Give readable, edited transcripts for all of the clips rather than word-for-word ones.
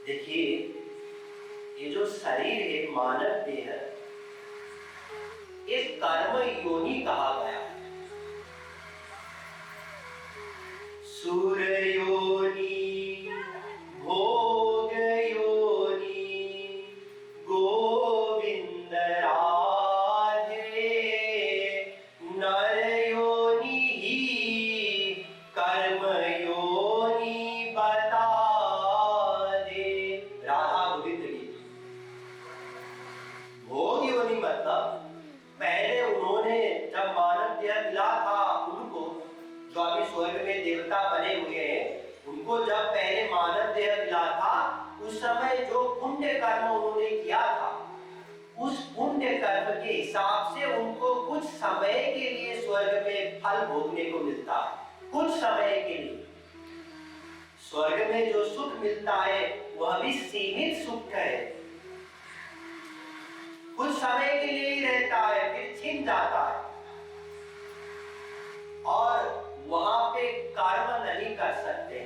देखिए, ये जो शरीर है, मानव देह, ये कर्म योनि कहा गया है। सुर योनि, भोग योनि, गोविंद राधे, नर योनि ही कर्म योनि बता दे। राधा गोविंद गीत। भोग योनि मतलब पहले उन्होंने जब मानव देह मिला था उनको, जो अभी स्वर्ग में देवता बने हुए हैं, उनको जब पहले मानव देह मिला था उस समय जो पुण्य कर्म उन्होंने किया था, उस पुण्य कर्म के हिसाब से उनको कुछ समय के लिए स्वर्ग में फल भोगने को मिलता है। कुछ समय के लिए स्वर्ग में जो सुख मिलता है वह भी सीमित सुख है, कुछ समय के लिए ही रहता है, फिर छिन जाता है और वहां पे कर्म नहीं कर सकते,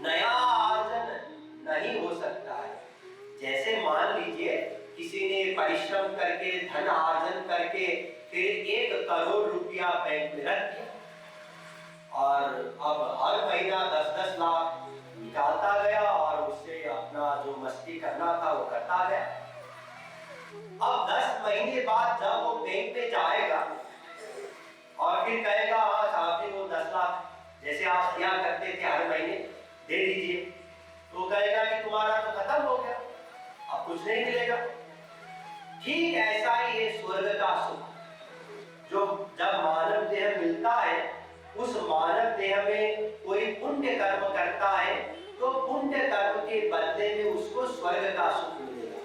नया आर्जन नहीं हो सकता है। जैसे मान लीजिए किसी ने परिश्रम करके धन आर्जन करके फिर 1 करोड़ रुपया बैंक में रख दिया और अब हर महीना 10-10 लाख निकालता गया और उससे अपना जो मस्ती करना था वो करता गया। अब 10 महीने बाद जब वो बैंक पे जाएगा और फिर कहेगा हाँ साहब जी वो 10 लाख जैसे आप दिया करते थे हर महीने दे दीजिए, तो कहेगा कि तुम्हारा तो खत्म हो गया, अब कुछ नहीं मिलेगा। ठीक ऐसा ही है स्वर्ग का सुख, जो जब मानव देह मिलता है उस मानव देह में कोई पुण्य कर्म करता है तो पुण्य कर्म के बदले में उसको स्वर्ग का सुख मिलेगा।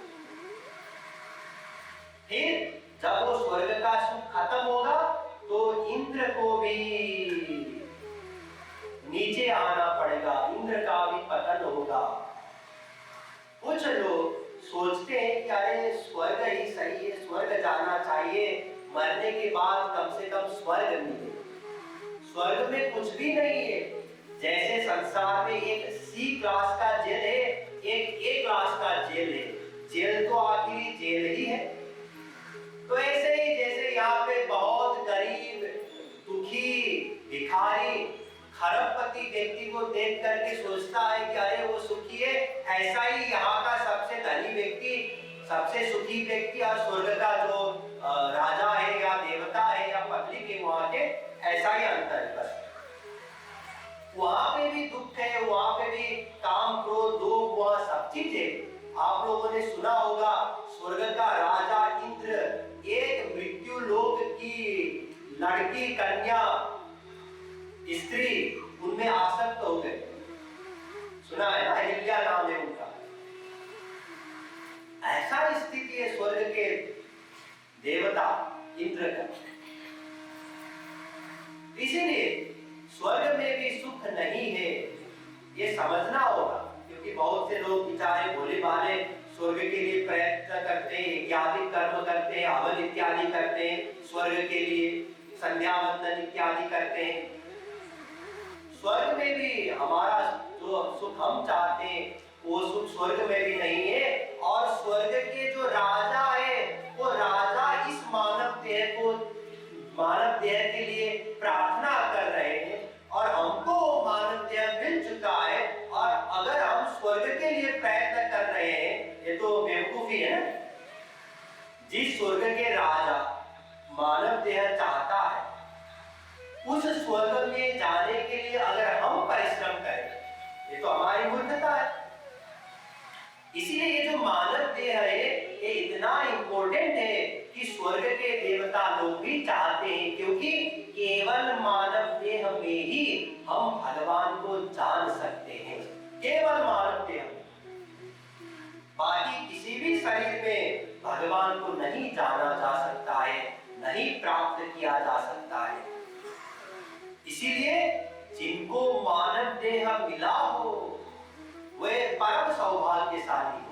फिर जब वो स्वर्ग का सुख खत्म होगा तो इंद्र को भी नीचे आना पड़ेगा, इंद्र का भी पतन होगा। कुछ लोग सोचते हैं कि अरे स्वर्ग ही सही है, स्वर्ग जाना चाहिए, मरने के बाद कम से कम स्वर्ग मिले। स्वर्ग में कुछ भी नहीं है। जैसे संसार में एक C क्लास का जेल है, एक A क्लास का जेल है, जेल तो आखिरी जेल ही है। तो ऐसे ही जैसे यहाँ पे बहुत गरीब, दुखी, भिखारी, खरबपति व्यक्ति को देख करके सोचता है कि अरे वो सुखी है, ऐसा ही यहाँ का सबसे धनी व्यक्ति, सबसे सुखी व्यक्ति और स्वर्ग का जो राजा है या देवता है या पब्लिक है वहाँ के, ऐसा ही अंतर है बस। वहाँ पे भी दुख है, वहाँ पे भी काम, क्रोध, लोभ, वहाँ सब चीज है। आप लोगों ने सुना होगा स्वर्ग का राजा इंद्र एक मृत्यु लोक की लड़की, कन्या, स्त्री उनमें आसक्त हो गए। सुना है ना, अहिल्या नाम है उनका। ऐसा स्थिति है स्वर्ग के देवता इंद्र का। इसीलिए स्वर्ग में भी सुख नहीं है, ये समझना होगा। क्योंकि बहुत से लोग बेचारे भोले भाले स्वर्ग के लिए प्रयत्न करते हैं, यज्ञ कर्म करते हैं, हवन इत्यादि करते हैं, स्वर्ग के लिए संध्या वंदन इत्यादि करते हैं। स्वर्ग में भी हमारा जो सुख हम चाहते हैं वो सुख स्वर्ग में भी नहीं है। और स्वर्ग के जो राजा है वो राजा इस मानव देह के लिए प्रार्थना कर रहे हैं और हमको मानव देह मिल चुका है। और अगर हम स्वर्ग के लिए प्रयत्न कर रहे हैं, ये तो बेवकूफी है। जिस स्वर्ग के राजा मानव देह चाहता है उस स्वर्ग में जाने के लिए अगर हम परिश्रम करें, ये तो हमारी मूर्खता है। इसीलिए ये जो मानव देह है ये इतना इंपॉर्टेंट है कि स्वर्ग के देवता लोग भी चाहते हैं, क्योंकि केवल मानव देह में ही हम भगवान को जान सकते हैं। केवल मानव देह में, बाकी किसी भी शरीर में भगवान को नहीं जाना जा सकता है, नहीं प्राप्त किया जा सकता है। इसीलिए जिनको मानव देह मिला हो वे परम सौभाग्यशाली हो।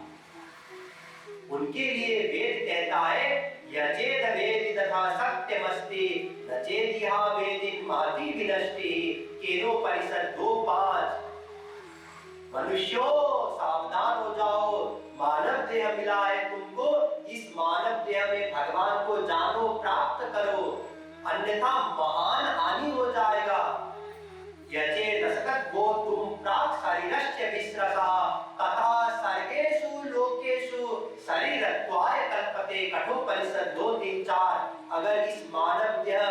उनके लिए वेद कहता है यजेद वेद तथा सत्यमस्ति न चेदिहा वेदिन महति विनष्टि। केनो परिषद 2:5। मनुष्यों अन्यथा महान हानि हो जाएगा। यचेतसकत् वो तुम प्राक् शरीरस्य विस्रसा तथा सर्गेषु लोकेषु शरीरत्वाय कल्पते। कठोपनिषद 2-3-4। अगर इस मानव देह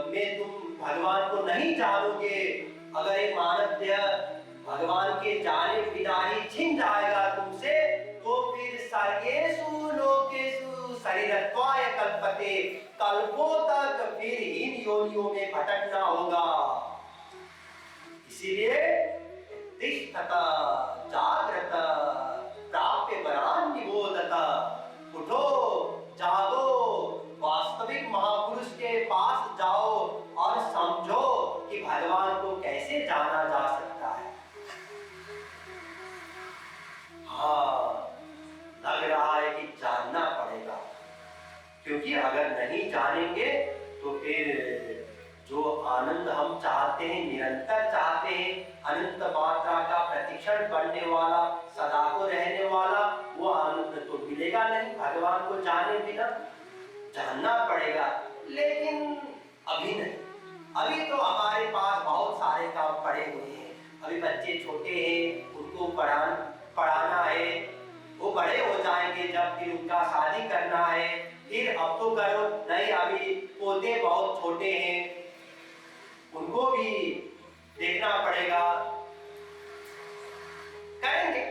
में तुम भगवान को नहीं जानोगे, अगर एक मानव देह भगवान के जाने बिना ही छिन जाएगा तुमसे, तो फिर सर्गेषु लोकेषु शरीरत्वाय कल्पते, कल्पों तक फिर इन योनियों में भटकना होगा। इसीलिए तिष्ठत जाग्रत प्राप्य वरान निबोधत। उठो, जागो, वास्तविक महापुरुष के पास जाओ और समझो कि भगवान को कैसे जाना जा सकता है। हाँ, लग रहा है कि जानना पड़ेगा, क्योंकि अगर नहीं जानेंगे तो फिर जो आनंद हम चाहते हैं, निरंतर चाहते हैं, अनंत मात्रा का प्रतिक्षण बढ़ने वाला, सदा को रहने वाला, वो आनंद तो मिलेगा नहीं भगवान को जाने बिना। जानना पड़ेगा, लेकिन अभी नहीं। अभी तो हमारे पास बहुत सारे काम पड़े हुए हैं। अभी बच्चे छोटे हैं, उनको पढ़ाना है, वो बड़े हो जाएंगे जब, फिर उनका शादी करना है, फिर अब तो करो नहीं, अभी पोते बहुत छोटे हैं, उनको भी देखना पड़ेगा। करेंगे,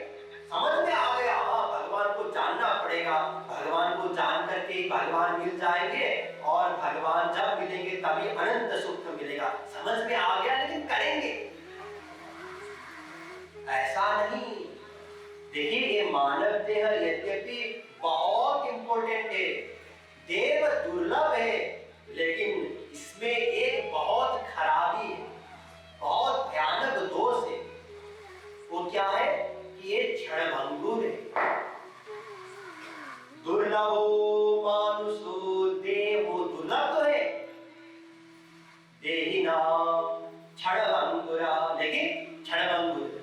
समझ में आ गया, हाँ भगवान को जानना पड़ेगा, भगवान को जान करके ही भगवान मिल जाएंगे, और भगवान जब मिलेंगे तभी अनंत सुख मिलेगा। समझ में आ गया, लेकिन करेंगे ऐसा नहीं। देखिए, ये मानव देह यद्यपि बहुत इंपॉर्टेंट है, देव दुर्लभ है, लेकिन इसमें एक बहुत खराबी है, बहुत भयानक दोष है। वो क्या है कि ये क्षणभंगुर है। दुर्लभो मानुषो देहो, दुर्लभ तो है देहिना क्षणभंगुरा, लेकिन क्षणभंगुर।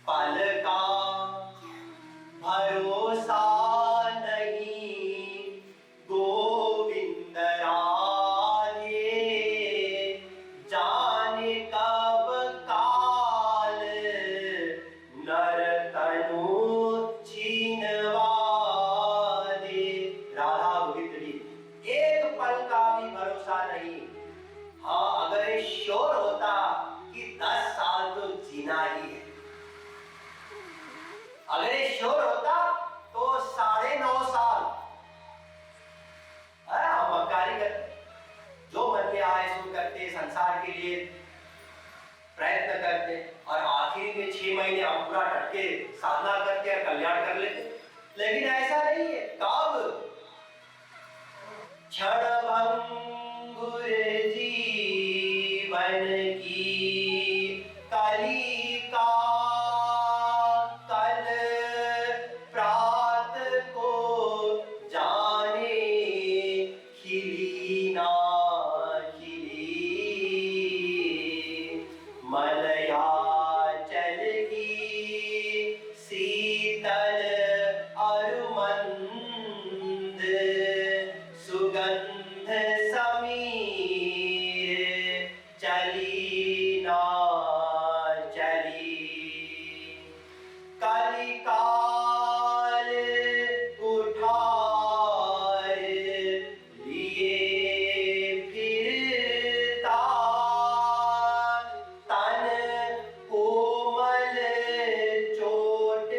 पल का भरोसा नहीं गोविंद राधे, जाने कब काल नर तनु छीनवा दे। राधा गोविंद, एक पल का भी भरोसा नहीं। हाँ, अगर श्योर होता कि 10 साल तो जीना ही है, अगर ये श्योर होता तो 9.5 साल हम मक्कारी करते, जो मन में आए सो करते, संसार के लिए प्रयत्न करते, और आखिर में 6 महीने हम पूरा डटके साधना करते और कल्याण कर लेते। लेकिन ऐसा नहीं है। कब? क्षणभंगुर जीवन की कलिका, कल प्रात को जाने खिली ना खिली, मलयाचल की शीतल अरुमंद सुगंध समीर चली ना चली, कलिकाल उठार लिए फिरता, तन कोमल चोट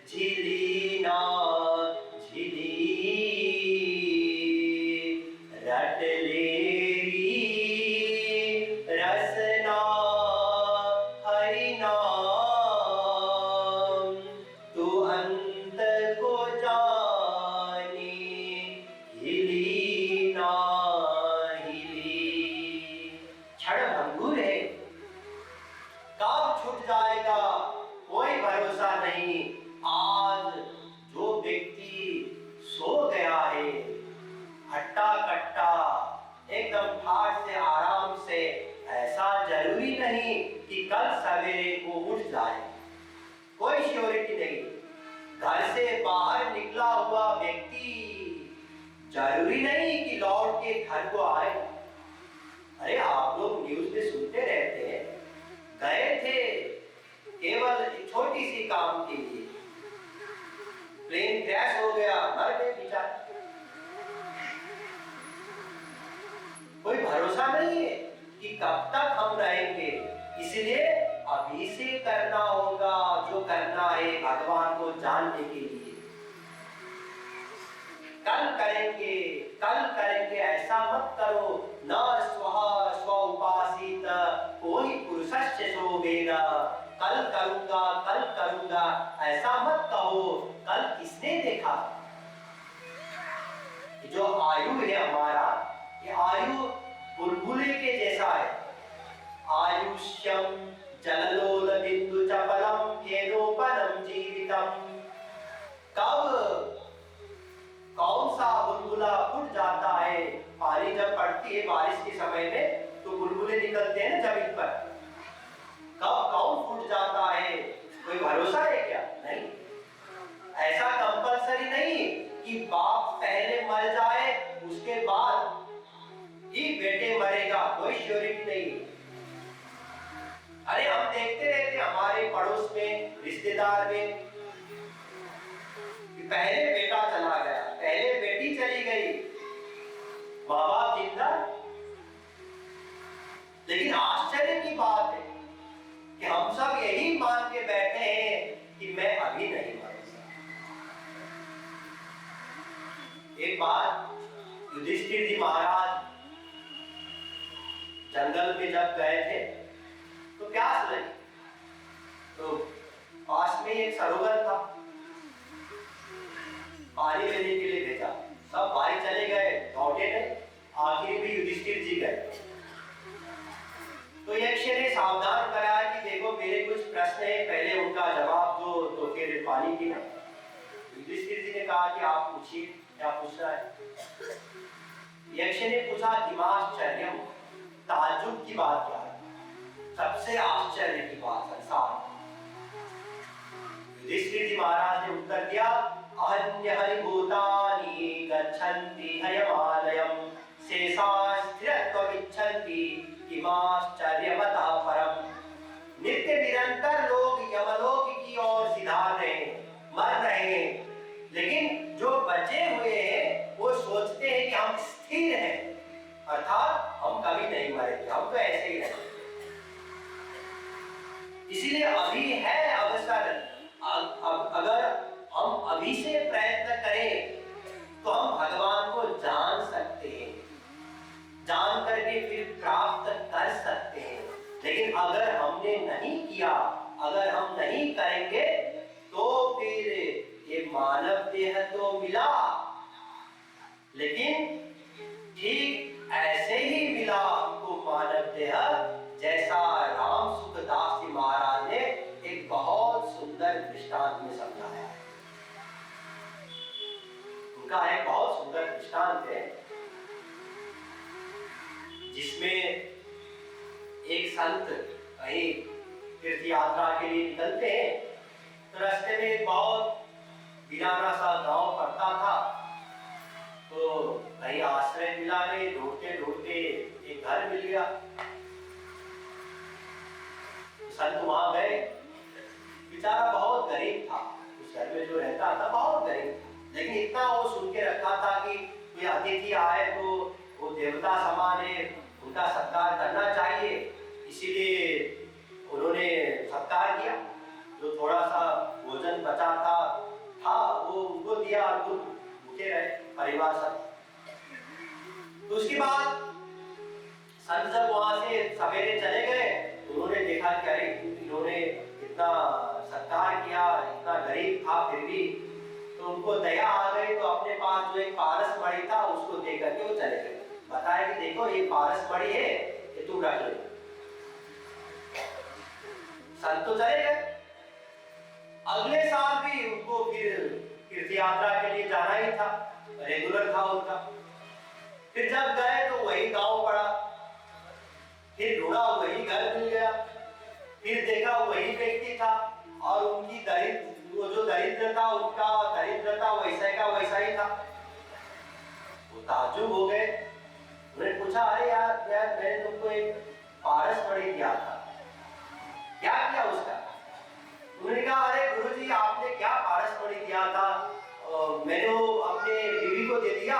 झिली ना झिली, रट लेरी रसना हरि नाम, तू अंत को जाने हिली ना हिली। क्षणभंगुर है, कब छूट जाएगा कोई भरोसा नहीं। आज जो व्यक्ति सो गया है हट्टा कट्टा एकदम ठाट से आराम से, ऐसा जरूरी नहीं कि कल सवेरे को उठ जाए, कोई श्योरिटी नहीं। घर से बाहर निकला हुआ व्यक्ति जरूरी नहीं कि लौट के घर को आए। अरे आप लोग न्यूज में सुनते रहते हैं, गए थे केवल एक छोटी सी काम के लिए, प्लेन क्रैश हो गया, मर गए बेचारे। कोई भरोसा नहीं है कि कब तक हम रहेंगे, इसलिए अभी से करना होगा जो करना है भगवान को जानने के लिए। कल करेंगे ऐसा मत करो, न स्वः स्व उपासित कोई पुरुषस्य शोभेन। कल करूंगा ऐसा मत कहो, कल किसने देखा। जो आयु है हमारा, ये आयु बुलबुले के जैसा है। आयुष्यम जललोल बिंदु चपलम येनोपनम जीवितम। कब कौन सा बुलबुला फूट जाता है, पानी जब पड़ती है बारिश के समय में तो बुलबुले निकलते हैं ना जमीन पर, कब कौन फूट जाता है कोई भरोसा है क्या? नहीं। ऐसा कंपलसरी नहीं कि बाप पहले मर जाए उसके बाद ही बेटे मरेगा, कोई श्योरिटी नहीं। अरे हम देखते रहते हमारे पड़ोस में, रिश्तेदार में, पहले बेटा चला गया, पहले बेटी चली गई, माँ बाप जिंदा। लेकिन आश्चर्य की बात है कि हम सब यही मान के बैठे हैं कि मैं अभी नहीं मरूंगा। एक बार युधिष्ठिर जी महाराज जंगल में जब गए थे तो प्यास लगी, तो पास में एक सरोवर था, पानी लेने के लिए भेजा। सब भाई चले गए, लौटे नहीं, आखिर में युधिष्ठिर जी गए। तो यक्ष ने सावधान कराया कि देखो मेरे कुछ प्रश्न है, पहले उनका जवाब दो तो फिर पानी पीना। युधिष्ठिर जी ने कहा कि आप पूछिए, क्या पूछना है। यक्ष ने पूछा किमाश्चर्यम, ताज्जुब की बात क्या है, सबसे आश्चर्य की बात संसार। युधिष्ठिर जी महाराज ने उत्तर दिया, अहन्यहरि भूतानि गच्छन्ति हयमालयं शेषास्थिरत्वमिच्छन्ति किमाश्चर्यवतः परम्। नित्य निरंतर लोग यमलोक की ओर सिधार रहे हैं, मर रहे हैं, लेकिन जो बचे हुए हैं वो सोचते हैं कि हम स्थिर हैं, अर्थात हम कभी नहीं मरेंगे, हम तो ऐसे ही रहेंगे। इसीलिए अभी है अवसर, अगर हम अभी से प्रयत्न करें तो हम भगवान को जान सकते हैं, जान करके फिर प्राप्त कर सकते हैं। लेकिन अगर हमने नहीं किया, अगर हम नहीं करेंगे तो फिर ये मानव देह तो मिला, लेकिन ठीक ऐसे ही मिला हमको मानव देह जैसा राम सुखदास जी महाराज ने एक बहुत सुंदर दृष्टांत में समझाया है। उनका एक बहुत सुंदर दृष्टांत है जिसमें एक संत कहीं तीर्थ यात्रा के लिए निकलते हैं, तो रास्ते में एक बहुत वीराना सा गांव पड़ता था, तो कहीं आश्रय मिला नहीं, ढूंढते ढूंढते एक घर मिल गया। संत वहां गए, बेचारा बहुत गरीब था, उस घर में जो रहता था बहुत गरीब था, लेकिन इतना वो सुन के रखा था कि कोई अतिथि आए तो वो देवता समान है, उनका सत्कार करना चाहिए, इसीलिए उन्होंने सत्कार किया। जो थोड़ा सा भोजन बचा था वो उनको दिया और खुद भूखे रहे परिवार सब। तो उसके बाद संत जब वहां से सवेरे चले गए तो उन्होंने देखा कि अरे इन्होंने इतना सत्कार किया, इतना गरीब था फिर भी, तो उनको दया आ गई, तो अपने पास जो एक पारस मणि था उसको दे करके वो चले गए। बताया कि देखो ये पारस मणि है, ये तुम रख लो। संत तो चले गए। अगले साल भी उनको फिर तीर्थ यात्रा के लिए जाना ही था, रेगुलर था उनका। फिर जब गए तो वही गांव पड़ा, फिर ढूंढा वही घर मिल गया, फिर देखा वही व्यक्ति था और उनकी वो जो दरिद्र था, उनका दरिद्र था वैसा का वैसा ही था। ताज्जुब हो गए। उन्होंने पूछा, अरे यार यार मैंने तुमको एक पारस मणि दिया था, क्या किया उसका? उन्होंने कहा, अरे गुरुजी आपने क्या पारस मणि दिया था, मैंने वो अपने बीवी को दे दिया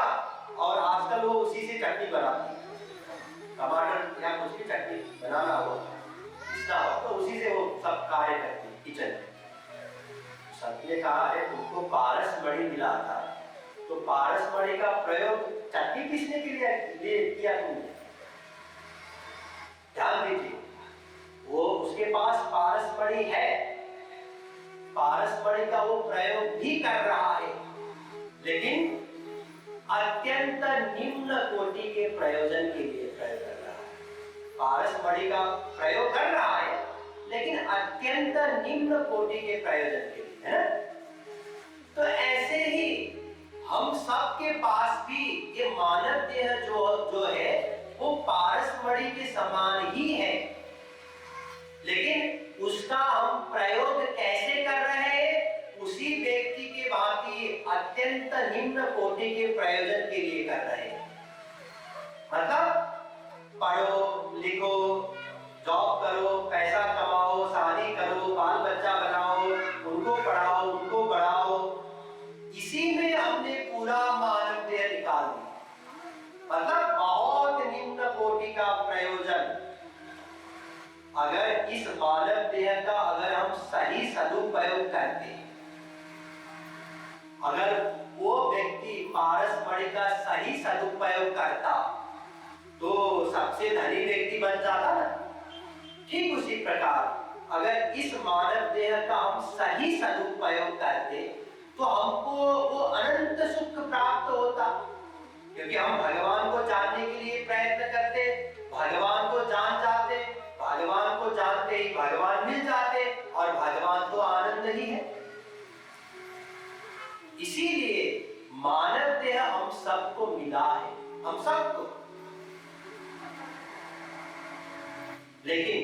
और आजकल वो उसी से चटनी बनाती है, टमाटर या कुछ भी चटनी बनाना हो, पीसना हो तो उसी से वो सब कार्य करती है किचन में। संत ने कहा, अरे तुमको पारस मणि मिला था तो पारस मणि का प्रयोग चटनी पीसने के लिए किया तुमने? ध्यान दीजिए, वो उसके पास पारस मणि है, पारस मणि का वो प्रयोग भी कर रहा है, लेकिन अत्यंत निम्न कोटि के प्रयोजन के लिए प्रयोग कर रहा है। पारस मणि का प्रयोग कर रहा है लेकिन अत्यंत निम्न कोटि के प्रयोजन के लिए, है ना? तो ऐसे ही हम सब के पास भी ये मानव देह जो है वो पारस मणि के समान ही है, लेकिन उसका हम प्रयोग कैसे कर रहे हैं? उसी व्यक्ति के भांति अत्यंत निम्न कोटि के प्रयोजन के लिए कर रहे हैं। मतलब पढ़ो लिखो, जॉब करो, पैसा कमाओ, शादी करो, बाल बच्चा बनाओ, उनको पढ़ाओ, उनको बढ़ाओ, इसी में हमने पूरा मानव देह निकाल दिया। मतलब बहुत निम्न कोटि का प्रयोजन। अगर इस मानव देह का अगर हम सही सदुपयोग करते, अगर वो व्यक्ति पारस मणि का सही सदुपयोग करता तो सबसे धनी व्यक्ति बन जाता ना। ठीक उसी प्रकार अगर इस मानव देह का हम सही सदुपयोग करते तो हमको वो अनंत सुख प्राप्त होता, क्योंकि हम भगवान को जानने के लिए प्रयत्न करते, भगवान को जान जाते, भगवान को जानते ही भगवान मिल जाते, और भगवान तो आनंद ही है। इसीलिए मानव देह हम सबको मिला है, हम सबको, लेकिन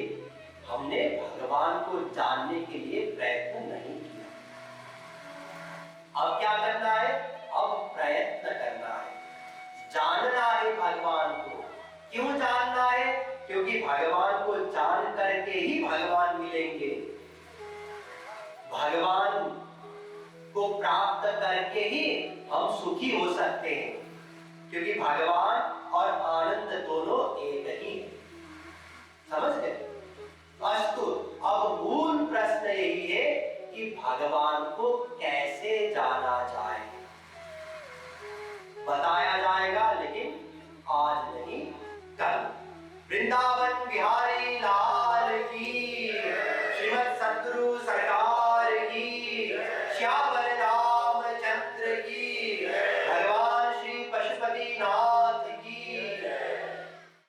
हमने भगवान को जानने के लिए प्रयत्न नहीं किया। अब क्या करना है? अब प्रयत्न करना है, जानना है भगवान को। क्यों जानना है? क्योंकि भगवान को जान करके ही भगवान मिलेंगे, भगवान को प्राप्त करके ही हम सुखी हो सकते हैं, क्योंकि भगवान और आनंद दोनों एक ही है। समझ गए? अस्तु, अब मूल प्रश्न यही है कि भगवान को कैसे जाना जाए। बताया जाएगा, लेकिन आज नहीं, कल। वृंदावन विहार